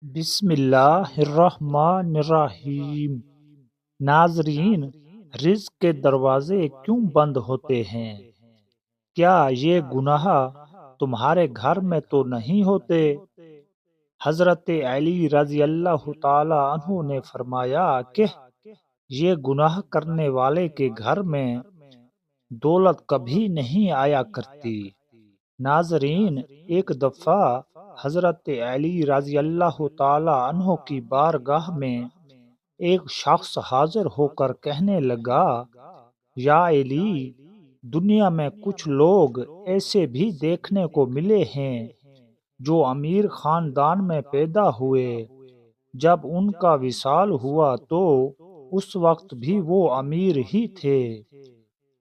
بسم اللہ الرحمن الرحیم۔ ناظرین، رزق کے دروازے کیوں بند ہوتے ہیں؟ کیا یہ گناہ تمہارے گھر میں تو نہیں ہوتے؟ حضرت علی رضی اللہ تعالی عنہ نے فرمایا کہ یہ گناہ کرنے والے کے گھر میں دولت کبھی نہیں آیا کرتی۔ ناظرین، ایک دفعہ حضرت علی رضی اللہ تعالی عنہ کی بارگاہ میں ایک شخص حاضر ہو کر کہنے لگا، یا علی، دنیا میں کچھ لوگ ایسے بھی دیکھنے کو ملے ہیں جو امیر خاندان میں پیدا ہوئے، جب ان کا وصال ہوا تو اس وقت بھی وہ امیر ہی تھے،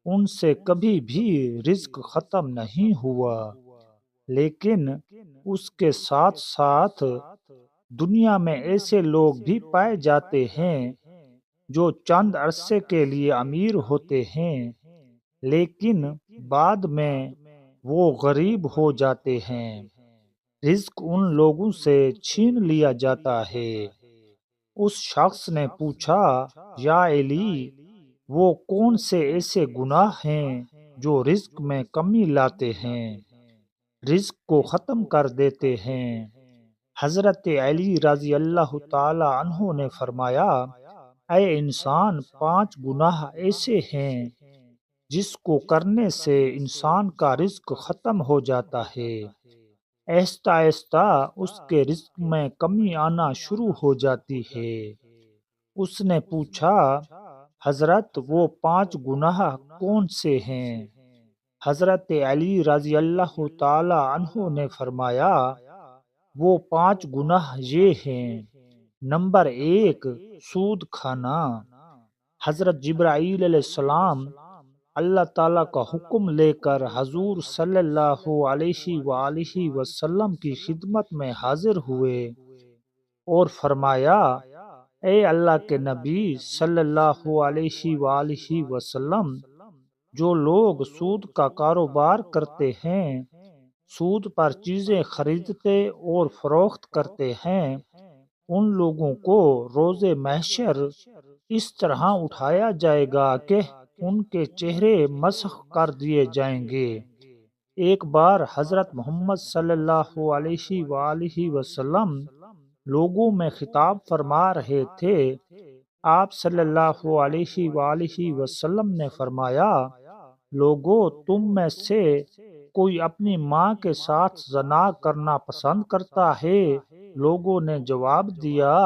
ان سے کبھی بھی رزق ختم نہیں ہوا، لیکن اس کے ساتھ ساتھ دنیا میں ایسے لوگ بھی پائے جاتے ہیں جو چند عرصے کے لیے امیر ہوتے ہیں، لیکن بعد میں وہ غریب ہو جاتے ہیں، رزق ان لوگوں سے چھین لیا جاتا ہے۔ اس شخص نے پوچھا، یا علی، وہ کون سے ایسے گناہ ہیں جو رزق میں کمی لاتے ہیں، رزق کو ختم کر دیتے ہیں؟ حضرت علی رضی اللہ تعالی عنہ نے فرمایا، اے انسان، 5 گناہ ایسے ہیں جس کو کرنے سے انسان کا رزق ختم ہو جاتا ہے، آہستہ آہستہ اس کے رزق میں کمی آنا شروع ہو جاتی ہے۔ اس نے پوچھا، حضرت وہ 5 گناہ کون سے ہیں؟ حضرت علی رضی اللہ تعالی عنہ نے فرمایا، وہ 5 گناہ یہ ہیں۔ نمبر 1، سود کھانا۔ حضرت جبرائیل علیہ السلام اللہ تعالیٰ کا حکم لے کر حضور صلی اللہ علیہ وآلہ وسلم کی خدمت میں حاضر ہوئے اور فرمایا، اے اللہ کے نبی صلی اللہ علیہ وآلہ وسلم، جو لوگ سود کا کاروبار کرتے ہیں، سود پر چیزیں خریدتے اور فروخت کرتے ہیں، ان لوگوں کو روز محشر اس طرح اٹھایا جائے گا کہ ان کے چہرے مسخ کر دیے جائیں گے۔ ایک بار حضرت محمد صلی اللہ علیہ وآلہ وسلم لوگوں میں خطاب فرما رہے تھے، آپ صلی اللہ علیہ وآلہ وسلم نے فرمایا، لوگو، تم میں سے کوئی اپنی ماں کے ساتھ زنا کرنا پسند کرتا ہے؟ لوگوں نے جواب دیا،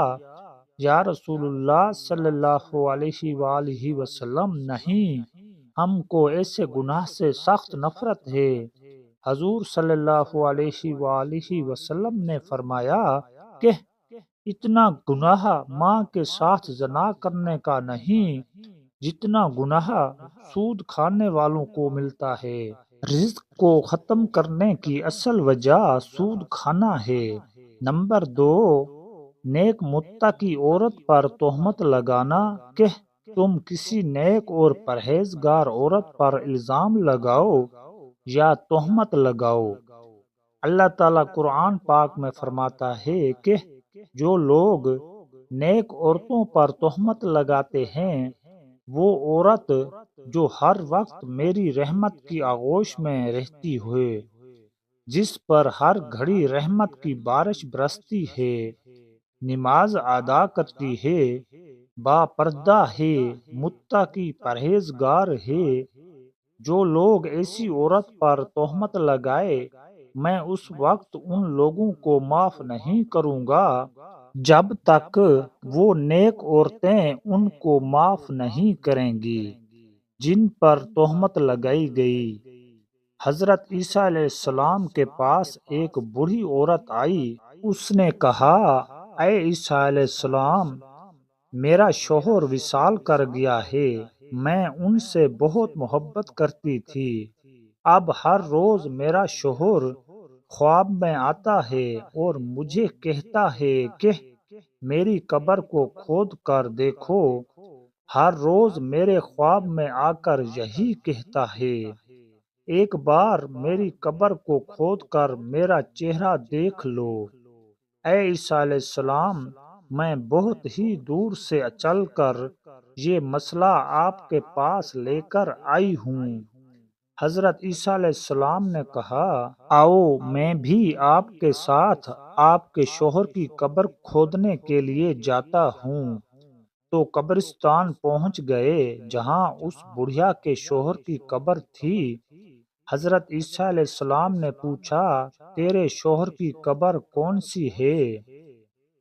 یا رسول اللہ صلی اللہ علیہ وآلہ وسلم، نہیں، ہم کو ایسے گناہ سے سخت نفرت ہے۔ حضور صلی اللہ علیہ وآلہ وسلم نے فرمایا کہ اتنا گناہ ماں کے ساتھ زنا کرنے کا نہیں جتنا گناہ سود کھانے والوں کو ملتا ہے۔ رزق کو ختم کرنے کی اصل وجہ سود کھانا ہے۔ نمبر 2، نیک متقی عورت پر تہمت لگانا کہ تم کسی نیک اور پرہیزگار عورت پر الزام لگاؤ یا تہمت لگاؤ۔ اللہ تعالیٰ قرآن پاک میں فرماتا ہے کہ جو لوگ نیک عورتوں پر تہمت لگاتے ہیں، وہ عورت جو ہر وقت میری رحمت کی آغوش میں رہتی ہوئے، جس پر ہر گھڑی رحمت کی بارش برستی ہے، نماز ادا کرتی ہے، با پردہ ہے، متقی پرہیزگار ہے، جو لوگ ایسی عورت پر تہمت لگائے، میں اس وقت ان لوگوں کو معاف نہیں کروں گا جب تک وہ نیک عورتیں ان کو معاف نہیں کریں گی جن پر تہمت لگائی گئی۔ حضرت عیسیٰ علیہ السلام کے پاس ایک بوڑھی عورت آئی۔ اس نے کہا، اے عیسیٰ علیہ السلام، میرا شوہر وصال کر گیا ہے، میں ان سے بہت محبت کرتی تھی، اب ہر روز میرا شوہر خواب میں آتا ہے اور مجھے کہتا ہے کہ میری قبر کو کھود کر دیکھو، ہر روز میرے خواب میں آ کر یہی کہتا ہے، ایک بار میری قبر کو کھود کر میرا چہرہ دیکھ لو۔ اے عیسیٰ علیہ السلام، میں بہت ہی دور سے چل کر یہ مسئلہ آپ کے پاس لے کر آئی ہوں۔ حضرت عیسیٰ علیہ السلام نے کہا، آؤ میں بھی آپ کے ساتھ آپ کے شوہر کی قبر کھودنے کے لیے جاتا ہوں۔ تو قبرستان پہنچ گئے جہاں اس بڑھیا کے شوہر کی قبر تھی۔ حضرت عیسیٰ علیہ السلام نے پوچھا، تیرے شوہر کی قبر کون سی ہے؟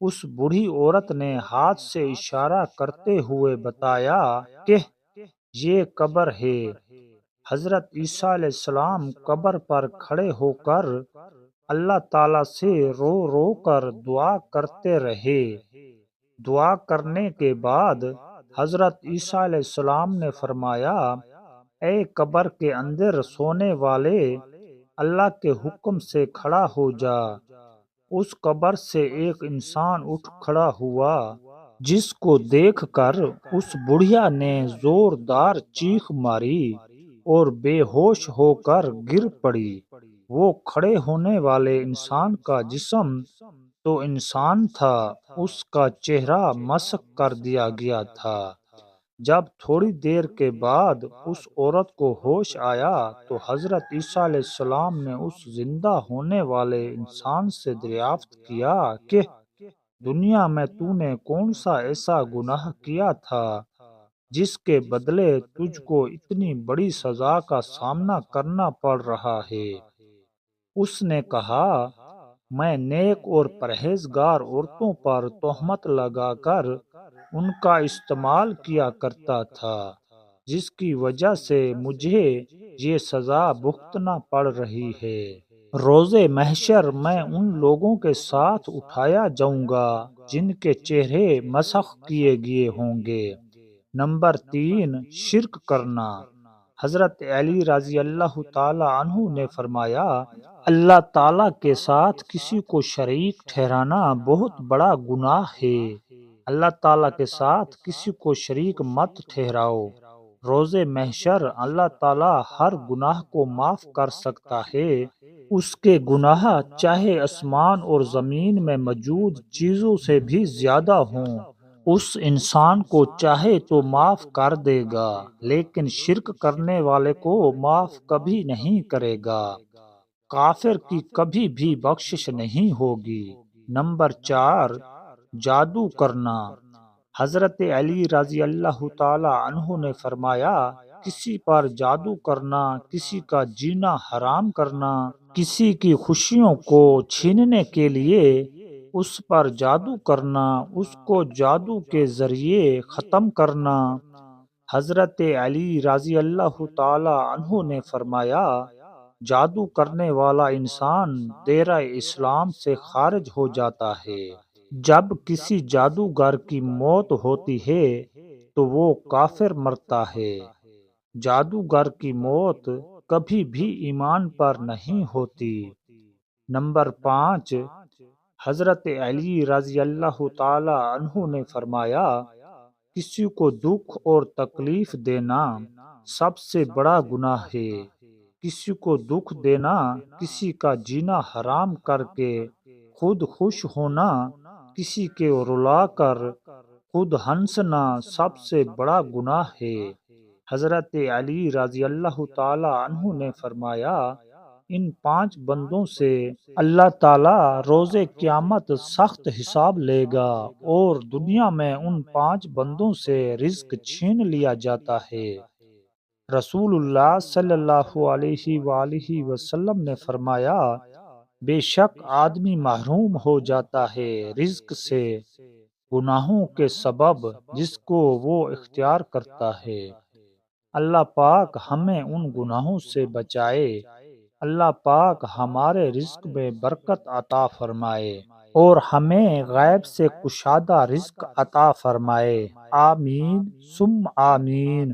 اس بوڑھی عورت نے ہاتھ سے اشارہ کرتے ہوئے بتایا کہ یہ قبر ہے۔ حضرت عیسیٰ علیہ السلام قبر پر کھڑے ہو کر اللہ تعالیٰ سے رو رو کر دعا کرتے رہے۔ دعا کرنے کے بعد حضرت عیسیٰ علیہ السلام نے فرمایا، اے قبر کے اندر سونے والے، اللہ کے حکم سے کھڑا ہو جا۔ اس قبر سے ایک انسان اٹھ کھڑا ہوا، جس کو دیکھ کر اس بڑھیا نے زوردار چیخ ماری اور بے ہوش ہو کر گر پڑی۔ وہ کھڑے ہونے والے انسان کا جسم تو انسان تھا، اس کا چہرہ مسخ کر دیا گیا تھا۔ جب تھوڑی دیر کے بعد اس عورت کو ہوش آیا تو حضرت عیسیٰ علیہ السلام نے اس زندہ ہونے والے انسان سے دریافت کیا کہ دنیا میں تو نے کون سا ایسا گناہ کیا تھا جس کے بدلے تجھ کو اتنی بڑی سزا کا سامنا کرنا پڑ رہا ہے؟ اس نے کہا، میں نیک اور پرہیزگار عورتوں پر تہمت لگا کر ان کا استعمال کیا کرتا تھا، جس کی وجہ سے مجھے یہ سزا بھگتنا پڑ رہی ہے۔ روز محشر میں ان لوگوں کے ساتھ اٹھایا جاؤں گا جن کے چہرے مسخ کیے گئے ہوں گے۔ نمبر 3، شرک کرنا۔ حضرت علی رضی اللہ تعالی عنہ نے فرمایا، اللہ تعالیٰ کے ساتھ کسی کو شریک ٹھہرانا بہت بڑا گناہ ہے۔ اللہ تعالیٰ کے ساتھ کسی کو شریک مت ٹھہراؤ۔ روز محشر اللہ تعالیٰ ہر گناہ کو معاف کر سکتا ہے۔ اس کے گناہ چاہے آسمان اور زمین میں موجود چیزوں سے بھی زیادہ ہوں، اس انسان کو چاہے تو معاف کر دے گا، لیکن شرک کرنے والے کو معاف کبھی نہیں کرے گا۔ کافر کی کبھی بھی بخشش نہیں ہوگی۔ نمبر 4، جادو کرنا۔ حضرت علی رضی اللہ تعالی عنہ نے فرمایا، کسی پر جادو کرنا، کسی کا جینا حرام کرنا، کسی کی خوشیوں کو چھیننے کے لیے اس پر جادو کرنا، اس کو جادو کے ذریعے ختم کرنا۔ حضرت علی رضی اللہ تعالی عنہ نے فرمایا، جادو کرنے والا انسان دائرہ اسلام سے خارج ہو جاتا ہے۔ جب کسی جادوگر کی موت ہوتی ہے تو وہ کافر مرتا ہے۔ جادوگر کی موت کبھی بھی ایمان پر نہیں ہوتی۔ نمبر 5، حضرت علی رضی اللہ تعالی عنہ نے فرمایا، کسی کو دکھ اور تکلیف دینا سب سے بڑا گناہ ہے۔ کسی کو دکھ دینا، کسی کا جینا حرام کر کے خود خوش ہونا، کسی کے رلا کر خود ہنسنا سب سے بڑا گناہ ہے۔ حضرت علی رضی اللہ تعالی عنہ نے فرمایا، ان 5 بندوں سے اللہ تعالیٰ روز قیامت سخت حساب لے گا، اور دنیا میں ان 5 بندوں سے رزق چھین لیا جاتا ہے۔ رسول اللہ صلی اللہ علیہ وآلہ وسلم نے فرمایا، بے شک آدمی محروم ہو جاتا ہے رزق سے گناہوں کے سبب جس کو وہ اختیار کرتا ہے۔ اللہ پاک ہمیں ان گناہوں سے بچائے۔ اللہ پاک ہمارے رزق میں برکت عطا فرمائے اور ہمیں غیب سے کشادہ رزق عطا فرمائے۔ آمین ثم آمین۔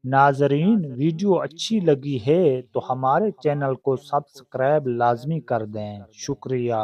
ناظرین، ویڈیو اچھی لگی ہے تو ہمارے چینل کو سبسکرائب لازمی کر دیں۔ شکریہ۔